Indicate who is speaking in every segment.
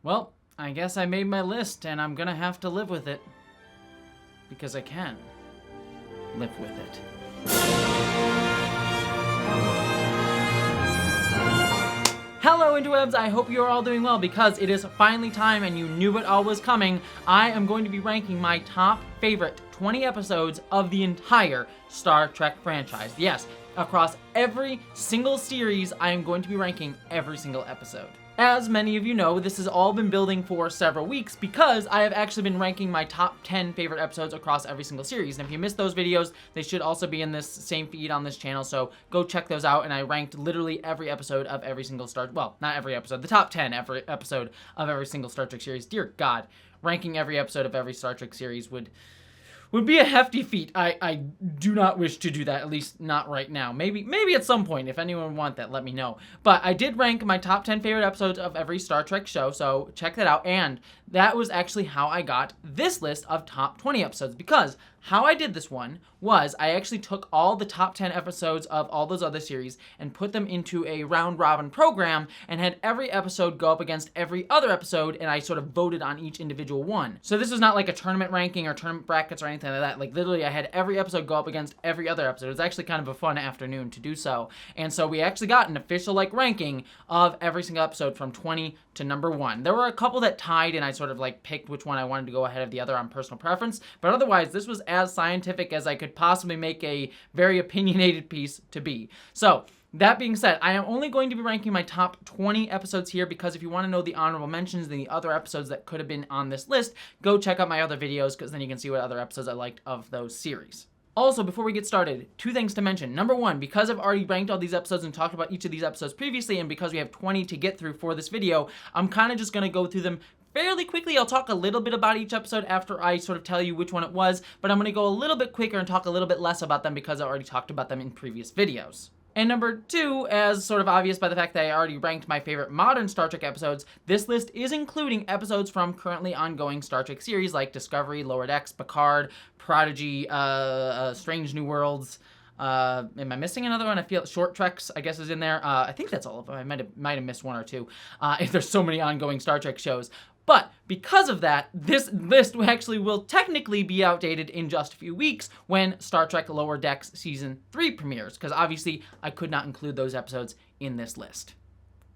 Speaker 1: Well, I guess I made my list and I'm gonna have to live with it. Because I can live with it. Hello interwebs, I hope you are all doing well because it is finally time and you knew it all was coming. I am going to be ranking my top favorite 20 episodes of the entire Star Trek franchise. Yes, across every single series, I am going to be ranking every single episode. As many of you know, this has all been building for several weeks because I have actually been ranking my top 10 favorite episodes across every single series. And if you missed those videos, they should also be in this same feed on this channel, so go check those out. And I ranked literally every episode of every single well, not every episode, the top 10 every episode of every single Star Trek series. Dear God, ranking every episode of every Star Trek series would be a hefty feat. I do not wish to do that, at least not right now. Maybe at some point, if anyone want that, let me know. But I did rank my top 10 favorite episodes of every Star Trek show, so check that out. And that was actually how I got this list of top 20 episodes, because how I did this one was I actually took all the top 10 episodes of all those other series and put them into a round-robin program and had every episode go up against every other episode, and I sort of voted on each individual one. So this was not like a tournament ranking or tournament brackets or anything like that. Like, literally, I had every episode go up against every other episode. It was actually kind of a fun afternoon to do so. And so we actually got an official, like, ranking of every single episode from 20 to number 1. There were a couple that tied, and I sort of, like, picked which one I wanted to go ahead of the other on personal preference. But otherwise, this was as scientific as I could possibly make a very opinionated piece to be. So, that being said, I am only going to be ranking my top 20 episodes here because if you want to know the honorable mentions and the other episodes that could have been on this list, go check out my other videos because then you can see what other episodes I liked of those series. Also, before we get started, 2 things to mention. Number 1, because I've already ranked all these episodes and talked about each of these episodes previously, and because we have 20 to get through for this video, I'm kind of just going to go through them fairly quickly. I'll talk a little bit about each episode after I sort of tell you which one it was, but I'm going to go a little bit quicker and talk a little bit less about them because I already talked about them in previous videos. And number 2, as sort of obvious by the fact that I already ranked my favorite modern Star Trek episodes, this list is including episodes from currently ongoing Star Trek series like Discovery, Lower Decks, Picard, Prodigy, Strange New Worlds. Am I missing another one? I feel Short Treks, I guess, is in there. I think that's all of them. I might have missed 1 or 2 if there's so many ongoing Star Trek shows. But because of that, this list actually will technically be outdated in just a few weeks when Star Trek Lower Decks Season 3 premieres, because obviously I could not include those episodes in this list,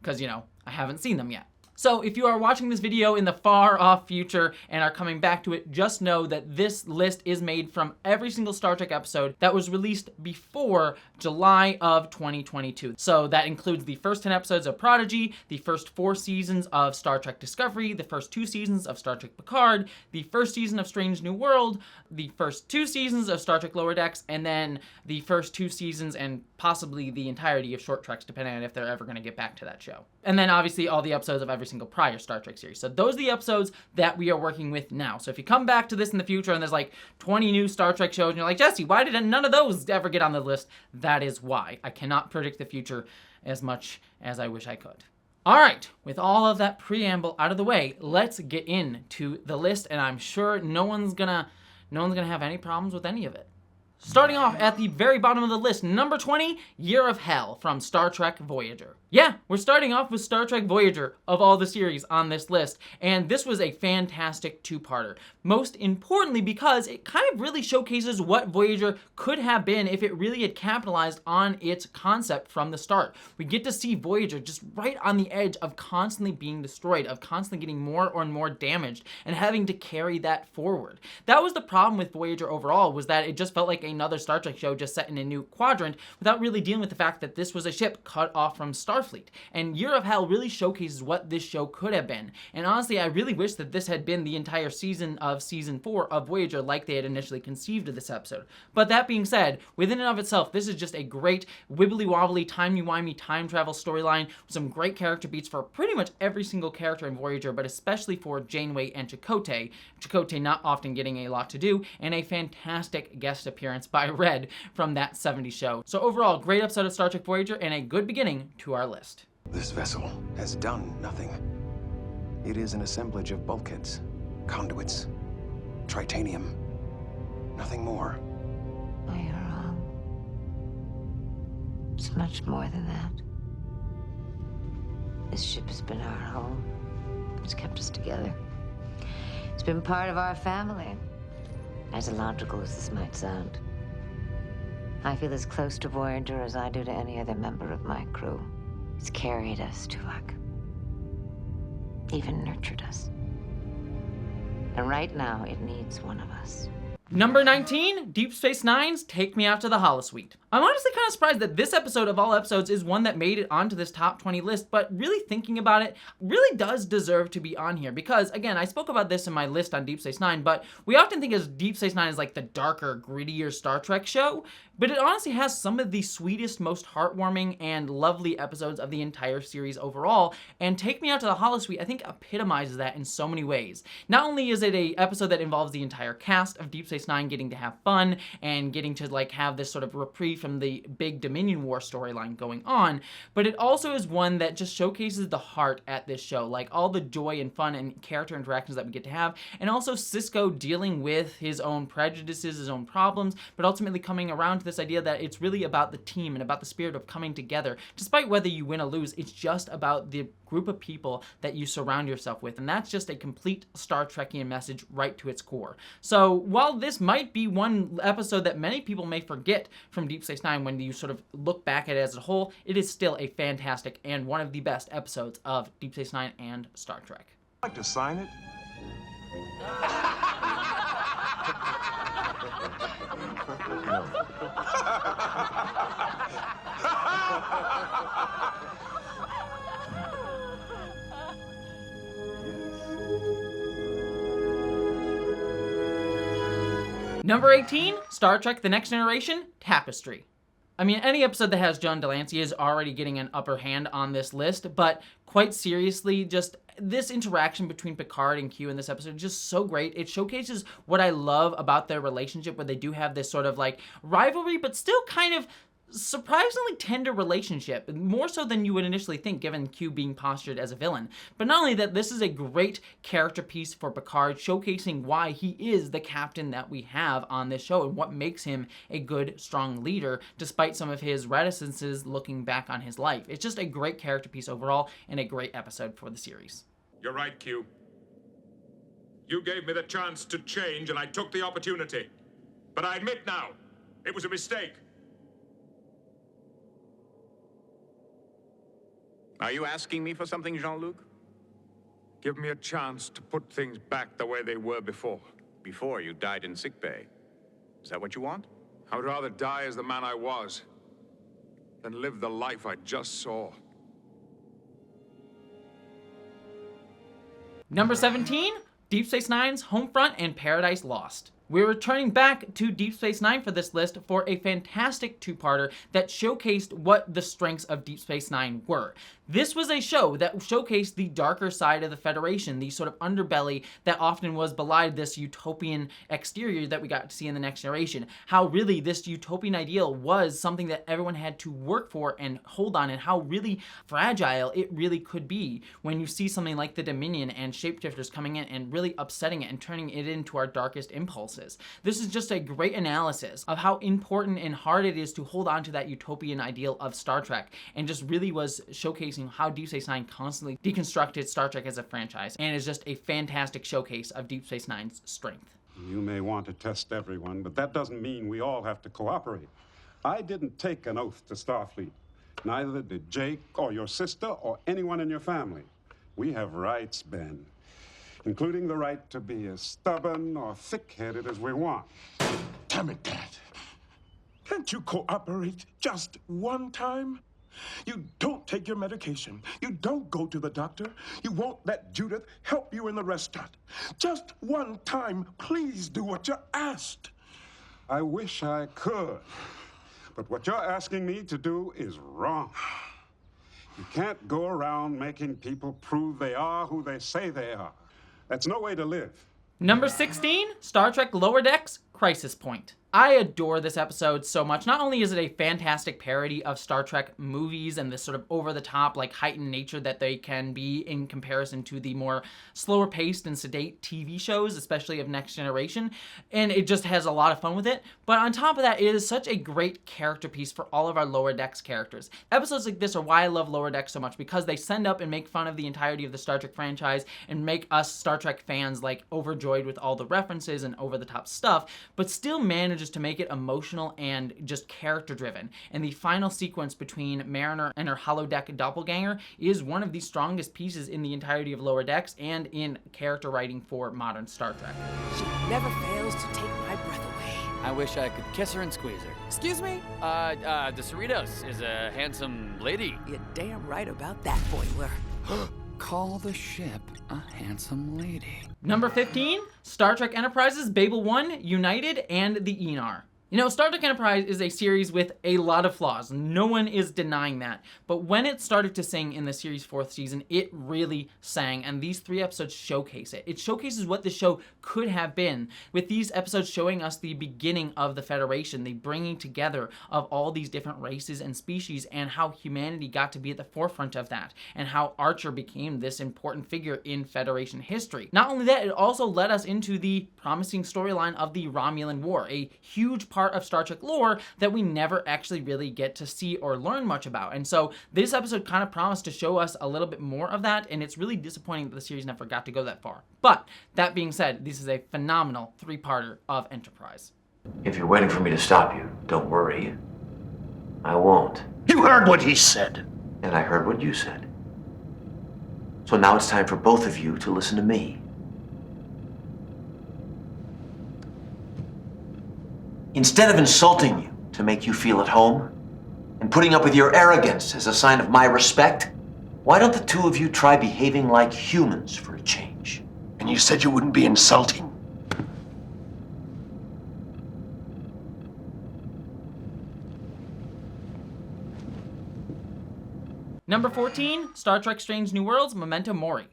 Speaker 1: because, you know, I haven't seen them yet. So if you are watching this video in the far off future and are coming back to it, just know that this list is made from every single Star Trek episode that was released before July of 2022. So that includes the first 10 episodes of Prodigy, the first 4 seasons of Star Trek Discovery, the first 2 seasons of Star Trek Picard, the first season of Strange New World, the first 2 seasons of Star Trek Lower Decks, and then the first 2 seasons and possibly the entirety of Short Treks, depending on if they're ever going to get back to that show. And then obviously all the episodes of every single prior Star Trek series. So those are the episodes that we are working with now. So if you come back to this in the future and there's like 20 new Star Trek shows and you're like, Jesse, why did none of those ever get on the list? That is why. I cannot predict the future as much as I wish I could. All right, with all of that preamble out of the way, let's get into the list, and I'm sure no one's gonna have any problems with any of it. Starting off at the very bottom of the list, number 20, Year of Hell from Star Trek Voyager. Yeah, we're starting off with Star Trek Voyager of all the series on this list, and this was a fantastic 2-parter. Most importantly because it kind of really showcases what Voyager could have been if it really had capitalized on its concept from the start. We get to see Voyager just right on the edge of constantly being destroyed, of constantly getting more and more damaged, and having to carry that forward. That was the problem with Voyager overall, was that it just felt like another Star Trek show just set in a new quadrant without really dealing with the fact that this was a ship cut off from Starfleet. And Year of Hell really showcases what this show could have been. And honestly, I really wish that this had been the entire season of Season 4 of Voyager like they had initially conceived of this episode. But that being said, within and of itself, this is just a great wibbly-wobbly, timey-wimey time travel storyline with some great character beats for pretty much every single character in Voyager, but especially for Janeway and Chakotay. Chakotay not often getting a lot to do, and a fantastic guest appearance by Red from that 70s show. So overall, great episode of Star Trek Voyager and a good beginning to our list.
Speaker 2: This vessel has done nothing. It is an assemblage of bulkheads, conduits, tritanium. Nothing more.
Speaker 3: No, you're wrong. It's much more than that. This ship has been our home It's kept us together. It's been part of our family. As illogical as this might sound, I feel as close to Voyager as I do to any other member of my crew. It's carried us, Tuvok. Even nurtured us. And right now, it needs one of us.
Speaker 1: Number 19, Deep Space Nine's Take Me Out to the Holosuite. I'm honestly kind of surprised that this episode of all episodes is one that made it onto this top 20 list, but really thinking about it, really does deserve to be on here because, again, I spoke about this in my list on Deep Space Nine, but we often think of Deep Space Nine as like the darker, grittier Star Trek show, but it honestly has some of the sweetest, most heartwarming, and lovely episodes of the entire series overall, and Take Me Out to the Holosuite, I think, epitomizes that in so many ways. Not only is it an episode that involves the entire cast of Deep Space Nine getting to have fun and getting to like have this sort of reprieve from the big Dominion War storyline going on, but it also is one that just showcases the heart at this show, like all the joy and fun and character interactions that we get to have, and also Cisco dealing with his own prejudices, his own problems, but ultimately coming around to this idea that it's really about the team and about the spirit of coming together. Despite whether you win or lose, it's just about the group of people that you surround yourself with, and that's just a complete Star Trekian message right to its core. So while this might be one episode that many people may forget from Deep Space Nine when you sort of look back at it as a whole, it is still a fantastic and one of the best episodes of Deep Space Nine and Star Trek.
Speaker 4: I'd like to sign it.
Speaker 1: Number 18, Star Trek The Next Generation, Tapestry. I mean, any episode that has John Delancey is already getting an upper hand on this list, but quite seriously, just this interaction between Picard and Q in this episode is just so great. It showcases what I love about their relationship, where they do have this sort of like rivalry, but still kind of surprisingly tender relationship, more so than you would initially think given Q being postured as a villain. But not only that, this is a great character piece for Picard, showcasing why he is the captain that we have on this show and what makes him a good, strong leader, despite some of his reticences looking back on his life. It's just a great character piece overall and a great episode for the series.
Speaker 5: You're right, Q. You gave me the chance to change and I took the opportunity. But I admit now, it was a mistake.
Speaker 4: Are you asking me for something, Jean-Luc?
Speaker 5: Give me a chance to put things back the way they were before.
Speaker 4: Before you died in sickbay. Is that what you want?
Speaker 5: I would rather die as the man I was than live the life I just saw.
Speaker 1: Number 17, Deep Space Nine's Homefront and Paradise Lost. We're returning back to Deep Space Nine for this list for a fantastic two-parter that showcased what the strengths of Deep Space Nine were. This was a show that showcased the darker side of the Federation, the sort of underbelly that often was belied this utopian exterior that we got to see in The Next Generation. How really this utopian ideal was something that everyone had to work for and hold on, and how really fragile it really could be when you see something like the Dominion and shapeshifters coming in and really upsetting it and turning it into our darkest impulses. This is just a great analysis of how important and hard it is to hold on to that utopian ideal of Star Trek, and just really was showcasing how Deep Space Nine constantly deconstructed Star Trek as a franchise, and is just a fantastic showcase of Deep Space Nine's strength.
Speaker 6: You may want to test everyone, but that doesn't mean we all have to cooperate. I didn't take an oath to Starfleet. Neither did Jake or your sister or anyone in your family. We have rights, Ben, including the right to be as stubborn or thick-headed as we want.
Speaker 7: Damn it, Dad. Can't you cooperate just one time? You don't take your medication. You don't go to the doctor. You won't let Judith help you in the restaurant. Just one time, please do what you're asked.
Speaker 6: I wish I could, but what you're asking me to do is wrong. You can't go around making people prove they are who they say they are. That's no way to live.
Speaker 1: Number 16, Star Trek Lower Decks, Crisis Point. I adore this episode so much. Not only is it a fantastic parody of Star Trek movies and this sort of over-the-top, like, heightened nature that they can be in comparison to the more slower-paced and sedate TV shows, especially of Next Generation, and it just has a lot of fun with it, but on top of that, it is such a great character piece for all of our Lower Decks characters. Episodes like this are why I love Lower Decks so much, because they send up and make fun of the entirety of the Star Trek franchise and make us Star Trek fans, like, overjoyed with all the references and over-the-top stuff, but still manage to make it emotional and just character driven. And the final sequence between Mariner and her holodeck doppelganger is one of the strongest pieces in the entirety of Lower Decks and in character writing for modern Star Trek.
Speaker 8: She never fails to take my breath away.
Speaker 9: I wish I could kiss her and squeeze her.
Speaker 8: Excuse me?
Speaker 9: The Cerritos is a handsome lady.
Speaker 8: You're damn right about that, Boiler.
Speaker 9: Call the ship a handsome lady.
Speaker 1: Number 15, Star Trek Enterprise's Babel 1, United, and the Enar. You know, Star Trek Enterprise is a series with a lot of flaws. No one is denying that. But when it started to sing in the series' 4th season, it really sang, and these 3 episodes showcase it. It showcases what the show could have been, with these episodes showing us the beginning of the Federation, the bringing together of all these different races and species, and how humanity got to be at the forefront of that, and how Archer became this important figure in Federation history. Not only that, it also led us into the promising storyline of the Romulan War, a huge part of Star Trek lore that we never actually really get to see or learn much about. And so this episode kind of promised to show us a little bit more of that, and it's really disappointing that the series never got to go that far. But that being said, this is a phenomenal 3-parter of Enterprise.
Speaker 10: If you're waiting for me to stop you, don't worry. I won't.
Speaker 11: You heard what he said.
Speaker 10: And I heard what you said. So now it's time for both of you to listen to me. Instead of insulting you to make you feel at home, and putting up with your arrogance as a sign of my respect, why don't the 2 of you try behaving like humans for a change?
Speaker 11: And you said you wouldn't be insulting.
Speaker 1: Number 14, Star Trek Strange New Worlds, Memento Mori.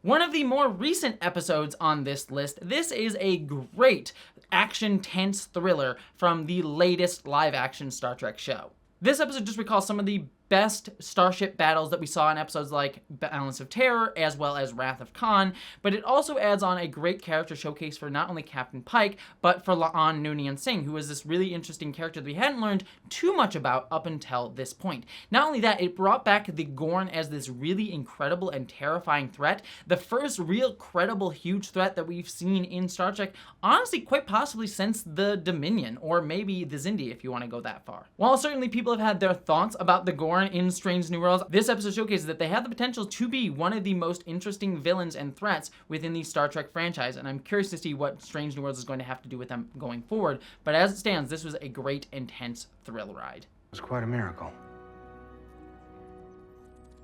Speaker 1: One of the more recent episodes on this list, this is a great action tense thriller from the latest live-action Star Trek show. This episode just recalls some of the best starship battles that we saw in episodes like Balance of Terror, as well as Wrath of Khan, but it also adds on a great character showcase for not only Captain Pike, but for La'an Noonien Singh, who is this really interesting character that we hadn't learned too much about up until this point. Not only that, it brought back the Gorn as this really incredible and terrifying threat, the first real credible huge threat that we've seen in Star Trek, honestly quite possibly since the Dominion, or maybe the Xindi if you want to go that far. While certainly people have had their thoughts about the Gorn in Strange New Worlds, this episode showcases that they have the potential to be one of the most interesting villains and threats within the Star Trek franchise, and I'm curious to see what Strange New Worlds is going to have to do with them going forward, but as it stands, this was a great, intense thrill ride.
Speaker 2: It was quite a miracle.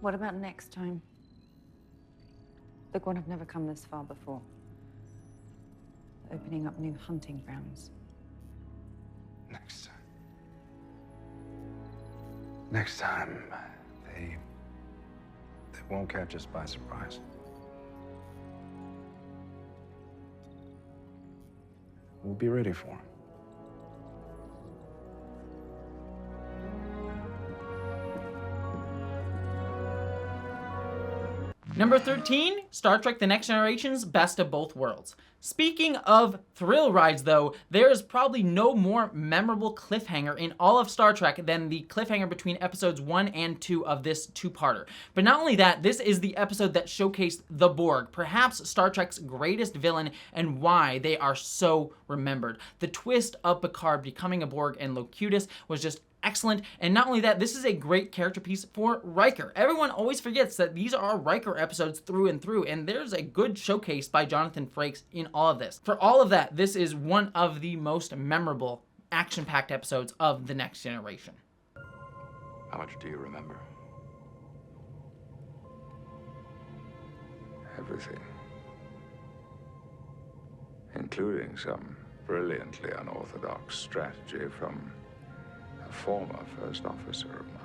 Speaker 12: What about next time? The Gorn have never come this far before. Opening up new hunting grounds.
Speaker 2: Next time. Next time, they won't catch us by surprise. We'll be ready for them.
Speaker 1: Number 13, Star Trek The Next Generation's Best of Both Worlds. Speaking of thrill rides, though, there is probably no more memorable cliffhanger in all of Star Trek than the cliffhanger between episodes 1 and 2 of this 2-parter. But not only that, this is the episode that showcased the Borg, perhaps Star Trek's greatest villain, and why they are so remembered. The twist of Picard becoming a Borg and Locutus was just excellent, and not only that, this is a great character piece for Riker. Everyone always forgets that these are Riker episodes through and through, and there's a good showcase by Jonathan Frakes in all of this. For all of that, this is one of the most memorable, action-packed episodes of The Next Generation.
Speaker 4: How much do you remember?
Speaker 5: Everything. Including some brilliantly unorthodox strategy from a former first officer of mine.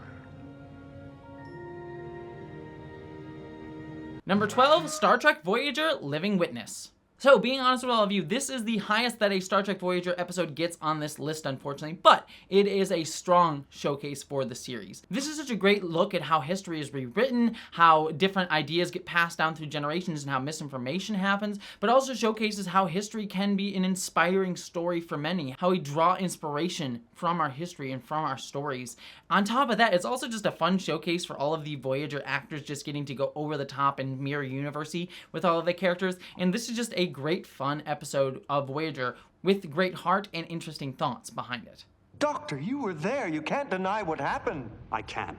Speaker 1: Number 12, Star Trek Voyager Living Witness. So, being honest with all of you, this is the highest that a Star Trek Voyager episode gets on this list, unfortunately, but it is a strong showcase for the series. This is such a great look at how history is rewritten, how different ideas get passed down through generations, and how misinformation happens, but also showcases how history can be an inspiring story for many, how we draw inspiration from our history and from our stories. On top of that, it's also just a fun showcase for all of the Voyager actors just getting to go over the top and mirror universe-y with all of the characters, and this is just a great fun episode of Voyager with great heart and interesting thoughts behind it.
Speaker 13: Doctor, you were there. You can't deny what happened.
Speaker 14: I can.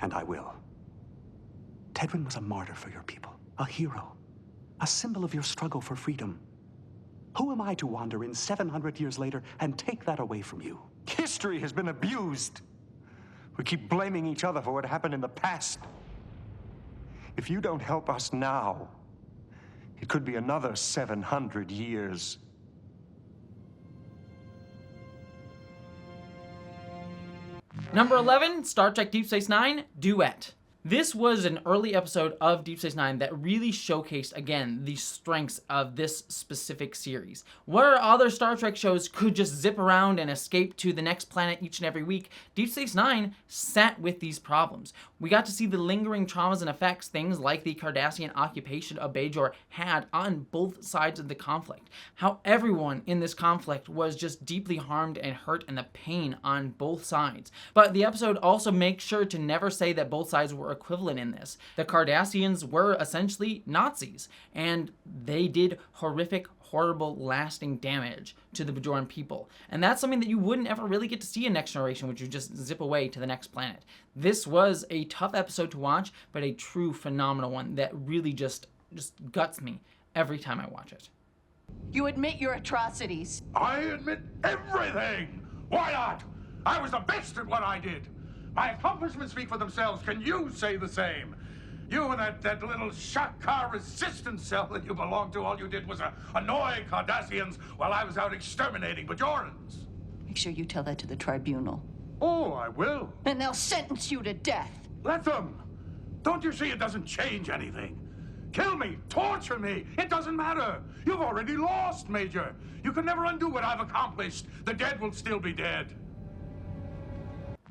Speaker 14: And I will. Tedwin was a martyr for your people. A hero. A symbol of your struggle for freedom. Who am I to wander in 700 years later and take that away from you?
Speaker 13: History has been abused. We keep blaming each other for what happened in the past. If you don't help us now, it could be another 700 years.
Speaker 1: Number 11, Star Trek Deep Space Nine, Duet. This was an early episode of Deep Space Nine that really showcased, again, the strengths of this specific series. Where other Star Trek shows could just zip around and escape to the next planet each and every week, Deep Space Nine sat with these problems. We got to see the lingering traumas and effects things like the Cardassian occupation of Bajor had on both sides of the conflict. How everyone in this conflict was just deeply harmed and hurt, and the pain on both sides. But the episode also makes sure to never say that both sides were equivalent in this. The Cardassians were essentially Nazis, and they did horrific, horrible, lasting damage to the Bajoran people. And that's something that you wouldn't ever really get to see in Next Generation, which you just zip away to the next planet. This was a tough episode to watch, but a true phenomenal one that really just guts me every time I watch it.
Speaker 15: You admit your atrocities.
Speaker 7: I admit everything! Why not? I was the best at what I did. My accomplishments speak for themselves. Can you say the same? You and that little shock car resistance cell that you belonged to, all you did was annoy Cardassians while I was out exterminating Bajorans.
Speaker 15: Make sure you tell that to the tribunal.
Speaker 7: Oh, I will.
Speaker 15: And they'll sentence you to death.
Speaker 7: Let them. Don't you see it doesn't change anything? Kill me, torture me, it doesn't matter. You've already lost, Major. You can never undo what I've accomplished. The dead will still be dead.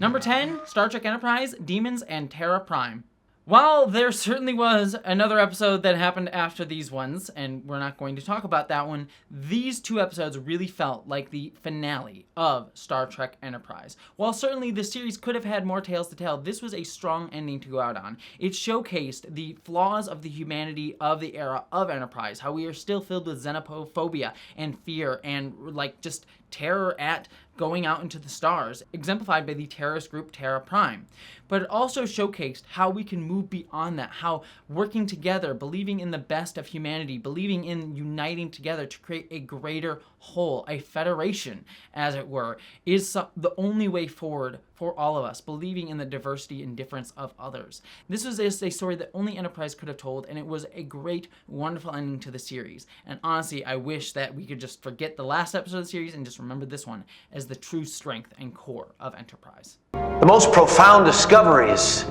Speaker 1: Number 10, Star Trek Enterprise, Demons and Terra Prime. While there certainly was another episode that happened after these ones, and we're not going to talk about that one, these two episodes really felt like the finale of Star Trek Enterprise. While certainly the series could have had more tales to tell, this was a strong ending to go out on. It showcased the flaws of the humanity of the era of Enterprise, how we are still filled with xenophobia and fear and just terror at going out into the stars, exemplified by the terrorist group Terra Prime. But it also showcased how we can move beyond that, how working together, believing in the best of humanity, believing in uniting together to create a greater whole, a federation, as it were, is the only way forward for all of us, believing in the diversity and difference of others. This was a story that only Enterprise could have told, and it was a great, wonderful ending to the series. And honestly, I wish that we could just forget the last episode of the series and just remember this one as the true strength and core of Enterprise.
Speaker 10: The most profound discoveries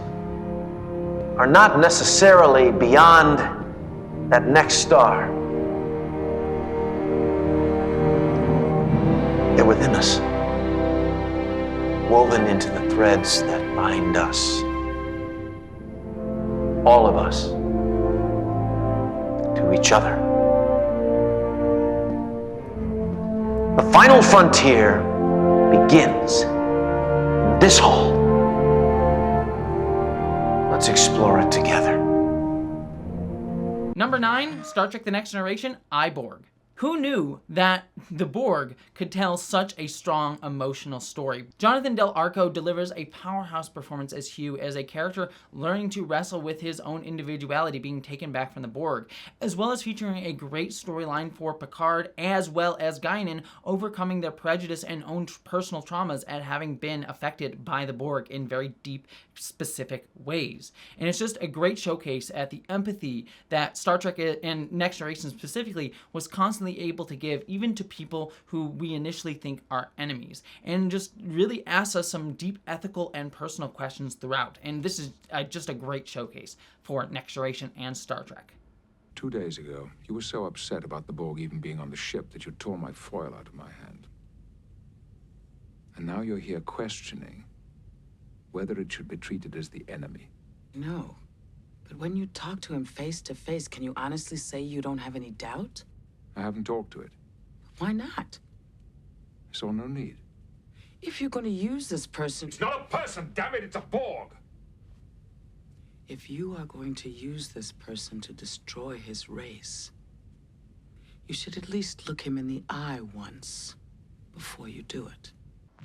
Speaker 10: are not necessarily beyond that next star. They're within us, woven into the threads that bind us, all of us, to each other. The final frontier begins in this hall. Let's explore it together.
Speaker 1: Number 9, Star Trek The Next Generation, Iborg. Who knew that the Borg could tell such a strong emotional story? Jonathan Del Arco delivers a powerhouse performance as Hugh, as a character learning to wrestle with his own individuality being taken back from the Borg, as well as featuring a great storyline for Picard as well as Guinan overcoming their prejudice and own personal traumas at having been affected by the Borg in very deep, specific ways. And it's just a great showcase at the empathy that Star Trek and Next Generation specifically was constantly able to give, even to people who we initially think are enemies, and just really asks us some deep ethical and personal questions throughout. And this is just a great showcase for Next Generation and Star Trek.
Speaker 5: 2 days ago, you were so upset about the Borg even being on the ship that you tore my foil out of my hand. And now you're here questioning whether it should be treated as the enemy.
Speaker 8: No. But when you talk to him face to face, can you honestly say you don't have any doubt?
Speaker 5: I haven't talked to it.
Speaker 8: Why not?
Speaker 5: I saw no need.
Speaker 8: If you're going to use this person...
Speaker 5: It's not a person, damn it, it's a Borg!
Speaker 8: If you are going to use this person to destroy his race, you should at least look him in the eye once before you do it.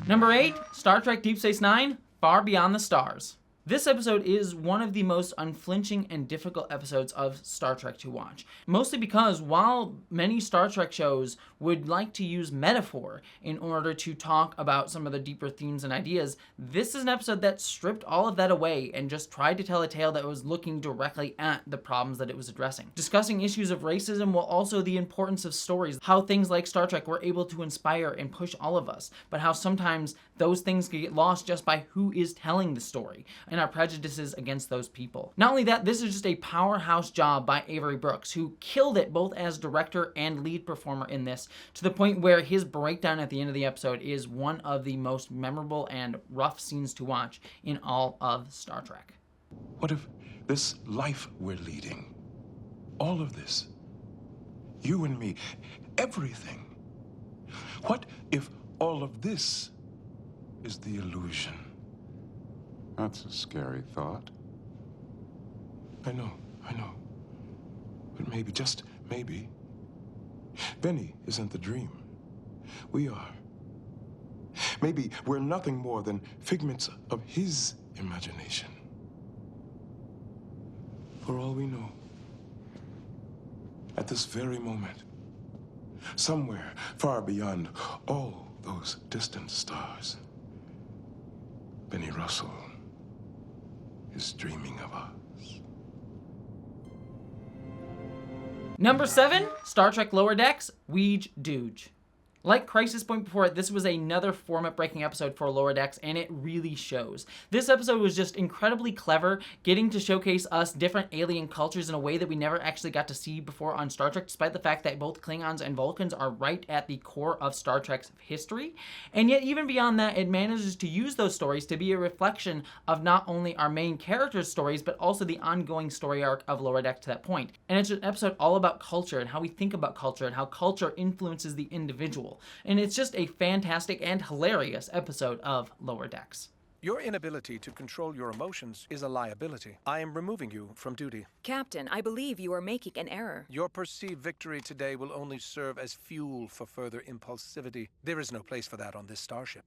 Speaker 1: Number 8, Star Trek Deep Space Nine, Far Beyond the Stars. This episode is one of the most unflinching and difficult episodes of Star Trek to watch. Mostly because while many Star Trek shows would like to use metaphor in order to talk about some of the deeper themes and ideas, this is an episode that stripped all of that away and just tried to tell a tale that was looking directly at the problems that it was addressing. Discussing issues of racism while also the importance of stories, how things like Star Trek were able to inspire and push all of us, but how sometimes those things can get lost just by who is telling the story and our prejudices against those people. Not only that, this is just a powerhouse job by Avery Brooks, who killed it both as director and lead performer in this, to the point where his breakdown at the end of the episode is one of the most memorable and rough scenes to watch in all of Star Trek.
Speaker 7: What if this life we're leading, all of this, you and me, everything, what if all of this is the illusion?
Speaker 6: That's a scary thought.
Speaker 7: I know. But maybe, just maybe, Benny isn't the dream. We are. Maybe we're nothing more than figments of his imagination. For all we know, at this very moment, somewhere far beyond all those distant stars, Benny Russell is dreaming of us.
Speaker 1: Number 7, Star Trek Lower Decks, Weege Dooge. Like Crisis Point before it, this was another format-breaking episode for Lower Decks, and it really shows. This episode was just incredibly clever, getting to showcase us different alien cultures in a way that we never actually got to see before on Star Trek, despite the fact that both Klingons and Vulcans are right at the core of Star Trek's history. And yet, even beyond that, it manages to use those stories to be a reflection of not only our main characters' stories, but also the ongoing story arc of Lower Decks to that point. And it's an episode all about culture and how we think about culture and how culture influences the individual. And it's just a fantastic and hilarious episode of Lower Decks.
Speaker 16: Your inability to control your emotions is a liability. I am removing you from duty.
Speaker 17: Captain, I believe you are making an error.
Speaker 16: Your perceived victory today will only serve as fuel for further impulsivity. There is no place for that on this starship.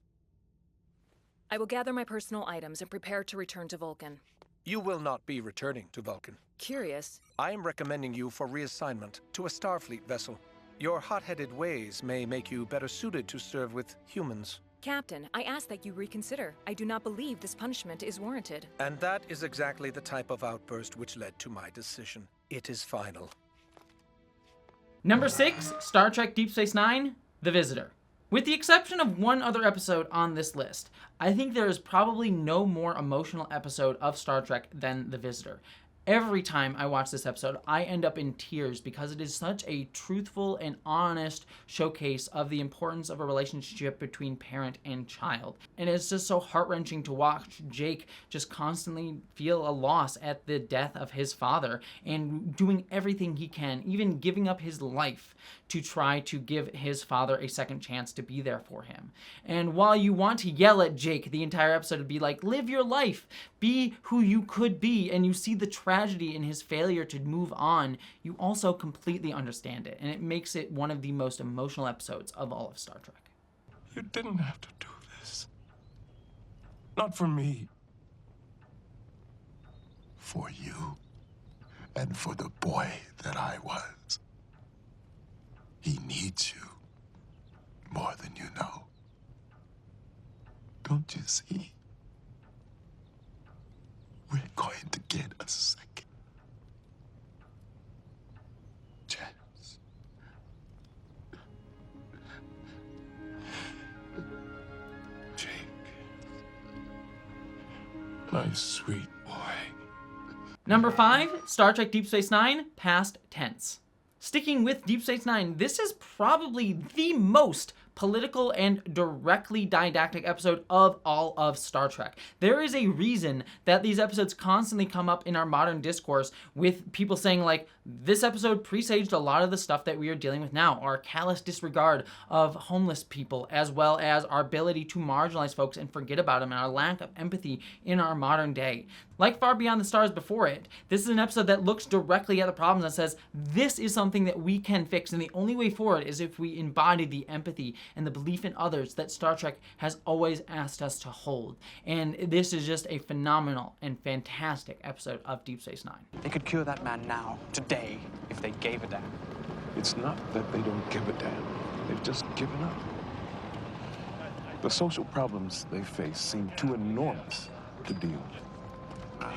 Speaker 17: I will gather my personal items and prepare to return to Vulcan.
Speaker 16: You will not be returning to Vulcan.
Speaker 17: Curious.
Speaker 16: I am recommending you for reassignment to a Starfleet vessel. Your hot-headed ways may make you better suited to serve with humans.
Speaker 17: Captain, I ask that you reconsider. I do not believe this punishment is warranted.
Speaker 16: And that is exactly the type of outburst which led to my decision. It is final.
Speaker 1: Number 6, Star Trek Deep Space Nine, The Visitor. With the exception of one other episode on this list, I think there is probably no more emotional episode of Star Trek than The Visitor. Every time I watch this episode, I end up in tears because it is such a truthful and honest showcase of the importance of a relationship between parent and child. And it's just so heart-wrenching to watch Jake just constantly feel a loss at the death of his father and doing everything he can, even giving up his life to try to give his father a second chance to be there for him. And while you want to yell at Jake the entire episode and be like, live your life, be who you could be, and you see the tragedy in his failure to move on, you also completely understand it, and it makes it one of the most emotional episodes of all of Star Trek.
Speaker 7: You didn't have to do this. Not for me.
Speaker 11: For you and for the boy that I was. He needs you more than you know. Don't you see? We're going to get a second chance.
Speaker 7: Jake. My sweet boy.
Speaker 1: Number 5, Star Trek Deep Space Nine, past tense. Sticking with Deep Space Nine, this is probably the most political and directly didactic episode of all of Star Trek. There is a reason that these episodes constantly come up in our modern discourse with people saying like, this episode presaged a lot of the stuff that we are dealing with now, our callous disregard of homeless people, as well as our ability to marginalize folks and forget about them, and our lack of empathy in our modern day. Like Far Beyond the Stars before it, this is an episode that looks directly at the problems and says, this is something that we can fix, and the only way forward is if we embody the empathy and the belief in others that Star Trek has always asked us to hold. And this is just a phenomenal and fantastic episode of Deep Space Nine.
Speaker 18: They could cure that man now, today, if they gave a damn.
Speaker 7: It's not that they don't give a damn. They've just given up. The social problems they face seem too enormous to deal with.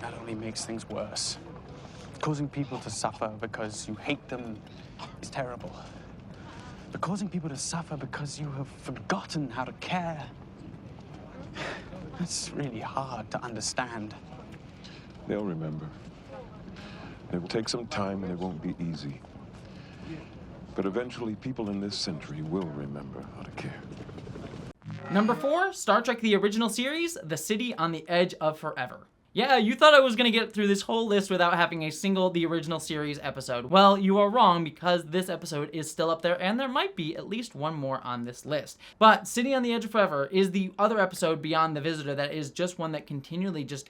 Speaker 18: That only makes things worse. Causing people to suffer because you hate them is terrible. But causing people to suffer because you have forgotten how to care, that's really hard to understand.
Speaker 7: They'll remember. It will take some time and it won't be easy. But eventually, people in this century will remember how to care.
Speaker 1: Number 4, Star Trek the Original Series, The City on the Edge of Forever. Yeah, you thought I was going to get through this whole list without having a single The Original Series episode. Well, you are wrong, because this episode is still up there, and there might be at least one more on this list. But City on the Edge of Forever is the other episode beyond The Visitor that is just one that continually just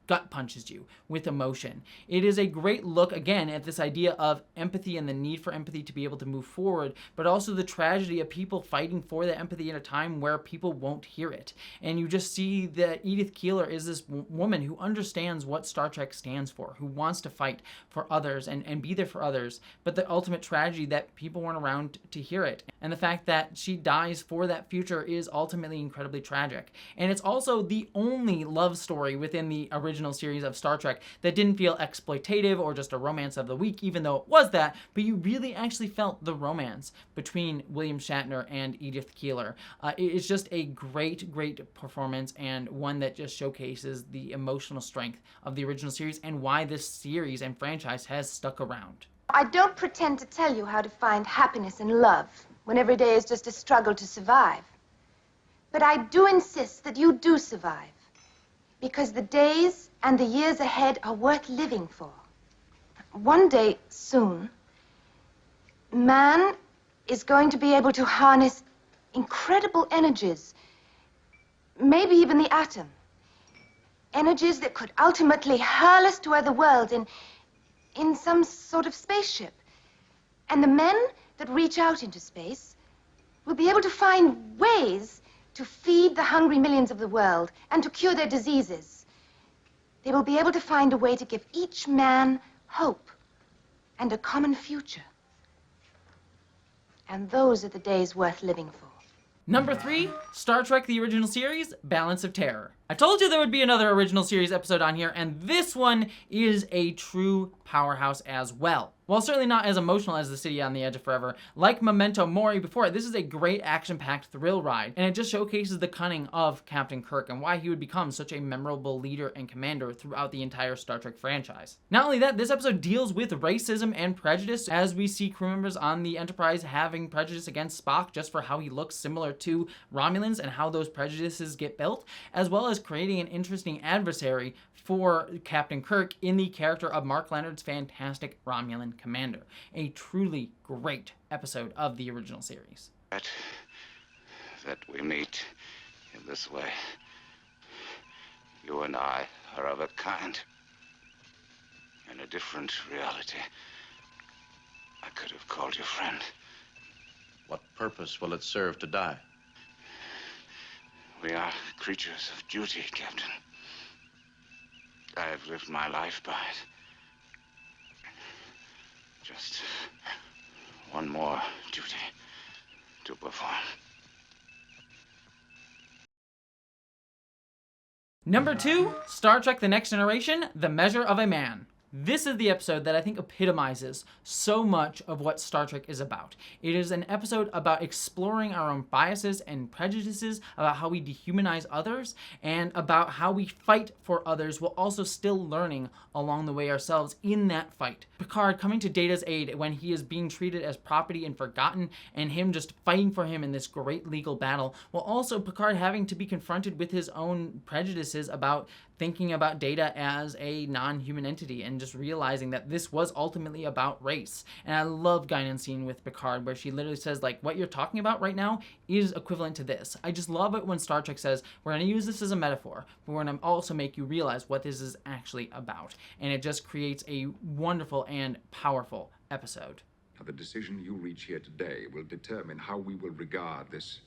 Speaker 1: gut punches you with emotion. It is a great look, again, at this idea of empathy and the need for empathy to be able to move forward, but also the tragedy of people fighting for that empathy in a time where people won't hear it. And you just see that Edith Keeler is this woman who understands what Star Trek stands for, who wants to fight for others and be there for others, but the ultimate tragedy that people weren't around to hear it. And the fact that she dies for that future is ultimately incredibly tragic. And it's also the only love story within the original series of Star Trek that didn't feel exploitative or just a romance of the week, even though it was that, but you really actually felt the romance between William Shatner and Edith Keeler. It's just a great, great performance, and one that just showcases the emotional strength of the original series and why this series and franchise has stuck around.
Speaker 19: I don't pretend to tell you how to find happiness and love when every day is just a struggle to survive. But I do insist that you do survive, because the days and the years ahead are worth living for. One day soon, man is going to be able to harness incredible energies, maybe even the atom. Energies that could ultimately hurl us to other worlds in some sort of spaceship. And the men that reach out into space will be able to find ways to feed the hungry millions of the world and to cure their diseases. They will be able to find a way to give each man hope and a common future. And those are the days worth living for.
Speaker 1: Number 3, Star Trek the Original Series, Balance of Terror. I told you there would be another original series episode on here, and this one is a true powerhouse as well. While certainly not as emotional as The City on the Edge of Forever, like Memento Mori before it, this is a great action-packed thrill ride, and it just showcases the cunning of Captain Kirk and why he would become such a memorable leader and commander throughout the entire Star Trek franchise. Not only that, this episode deals with racism and prejudice, as we see crew members on the Enterprise having prejudice against Spock just for how he looks similar to Romulans and how those prejudices get built, as well as creating an interesting adversary for Captain Kirk in the character of Mark Leonard's fantastic Romulan commander. A truly great episode of the original series.
Speaker 20: That we meet in this way. You and I are of a kind. In a different reality. I could have called you friend.
Speaker 21: What purpose will it serve to die?
Speaker 20: We are creatures of duty, Captain. I have lived my life by it. Just one more duty to perform.
Speaker 1: Number 2, Star Trek The Next Generation, The Measure of a Man. This is the episode that I think epitomizes so much of what Star Trek is about. It is an episode about exploring our own biases and prejudices, about how we dehumanize others, and about how we fight for others while also still learning along the way ourselves in that fight. Picard coming to Data's aid when he is being treated as property and forgotten, and him just fighting for him in this great legal battle, while also Picard having to be confronted with his own prejudices about thinking about Data as a non-human entity and just realizing that this was ultimately about race. And I love Guinan's scene with Picard where she literally says, like, what you're talking about right now is equivalent to this. I just love it when Star Trek says, we're going to use this as a metaphor, but we're going to also make you realize what this is actually about. And it just creates a wonderful and powerful episode.
Speaker 5: Now, the decision you reach here today will determine how we will regard this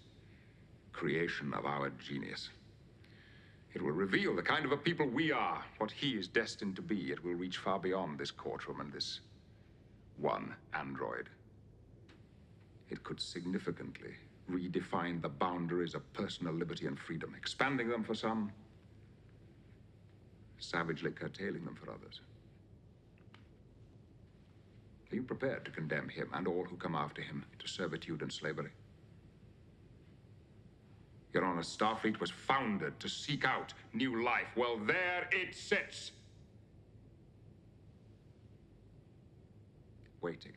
Speaker 5: creation of our genius. It will reveal the kind of a people we are, what he is destined to be. It will reach far beyond this courtroom and this one android. It could significantly redefine the boundaries of personal liberty and freedom, expanding them for some, savagely curtailing them for others. Are you prepared to condemn him and all who come after him to servitude and slavery? Your Honor, Starfleet was founded to seek out new life. Well, there it sits. Waiting.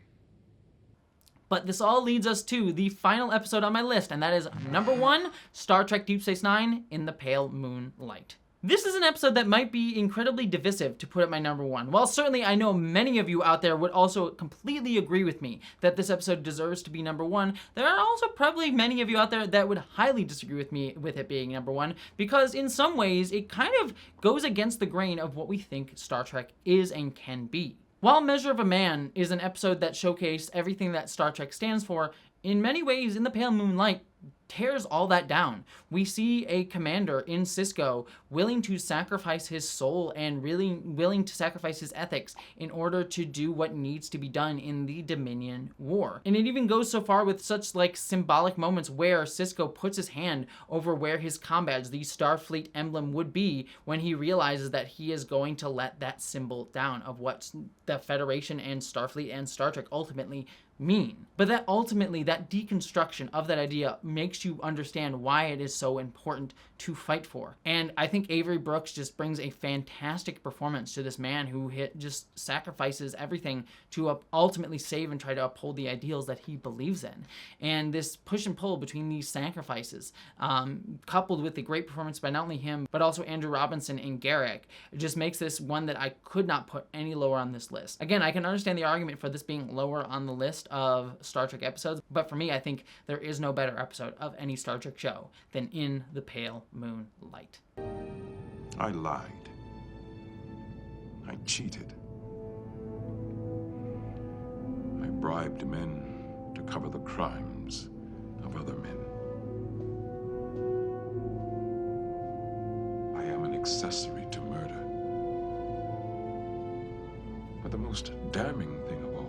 Speaker 1: But this all leads us to the final episode on my list, and that is number 1, Star Trek Deep Space Nine, In the Pale Moonlight. This is an episode that might be incredibly divisive to put at my number 1. While certainly I know many of you out there would also completely agree with me that this episode deserves to be number 1, there are also probably many of you out there that would highly disagree with me with it being number 1, because in some ways it kind of goes against the grain of what we think Star Trek is and can be. While Measure of a Man is an episode that showcased everything that Star Trek stands for, in many ways In the Pale Moonlight tears all that down. We see a commander in Sisko willing to sacrifice his soul and really willing to sacrifice his ethics in order to do what needs to be done in the Dominion War. And it even goes so far with such like symbolic moments where Sisko puts his hand over where his comm badge, the Starfleet emblem, would be when he realizes that he is going to let that symbol down of what the Federation and Starfleet and Star Trek ultimately mean. But that ultimately, that deconstruction of that idea makes you understand why it is so important to fight for. And I think Avery Brooks just brings a fantastic performance to this man who just sacrifices everything to ultimately save and try to uphold the ideals that he believes in. And this push and pull between these sacrifices, coupled with the great performance by not only him, but also Andrew Robinson and Garrick, just makes this one that I could not put any lower on this list. Again, I can understand the argument for this being lower on the list of Star Trek episodes, but for me, I think there is no better episode of any Star Trek show than In the Pale Moonlight.
Speaker 7: I lied. I cheated. I bribed men to cover the crimes of other men. I am an accessory to murder. But the most damning thing of all,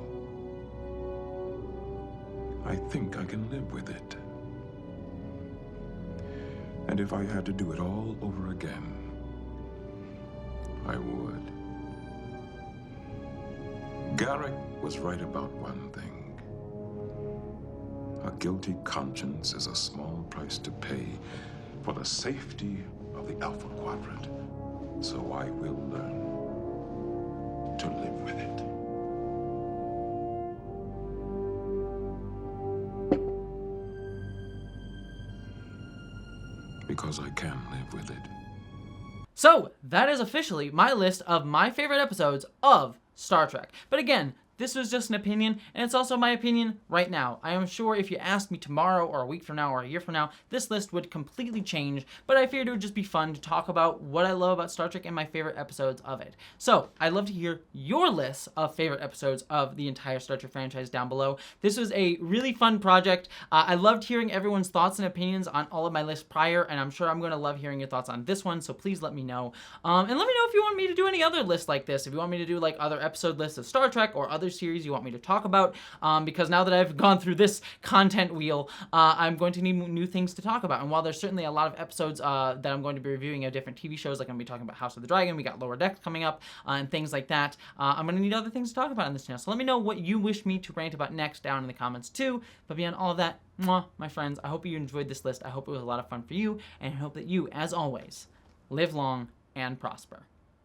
Speaker 7: I think I can live with it. And if I had to do it all over again, I would. Garrick was right about one thing. A guilty conscience is a small price to pay for the safety of the Alpha Quadrant. So I will learn to live with it. Because I can live with it.
Speaker 1: So, that is officially my list of my favorite episodes of Star Trek. But again, this was just an opinion, and it's also my opinion right now. I am sure if you asked me tomorrow or a week from now or a year from now, this list would completely change, but I figured it would just be fun to talk about what I love about Star Trek and my favorite episodes of it. So, I'd love to hear your lists of favorite episodes of the entire Star Trek franchise down below. This was a really fun project. I loved hearing everyone's thoughts and opinions on all of my lists prior, and I'm sure I'm going to love hearing your thoughts on this one, so please let me know. And let me know if you want me to do any other lists like this, if you want me to do like other episode lists of Star Trek or other other series you want me to talk about, because now that I've gone through this content wheel, I'm going to need new things to talk about. And while there's certainly a lot of episodes that I'm going to be reviewing of different TV shows, like I'm going to be talking about House of the Dragon, we got Lower Decks coming up, and things like that, I'm going to need other things to talk about on this channel. So let me know what you wish me to rant about next down in the comments too. But beyond all of that, mwah, my friends, I hope you enjoyed this list. I hope it was a lot of fun for you, and I hope that you, as always, live long and prosper.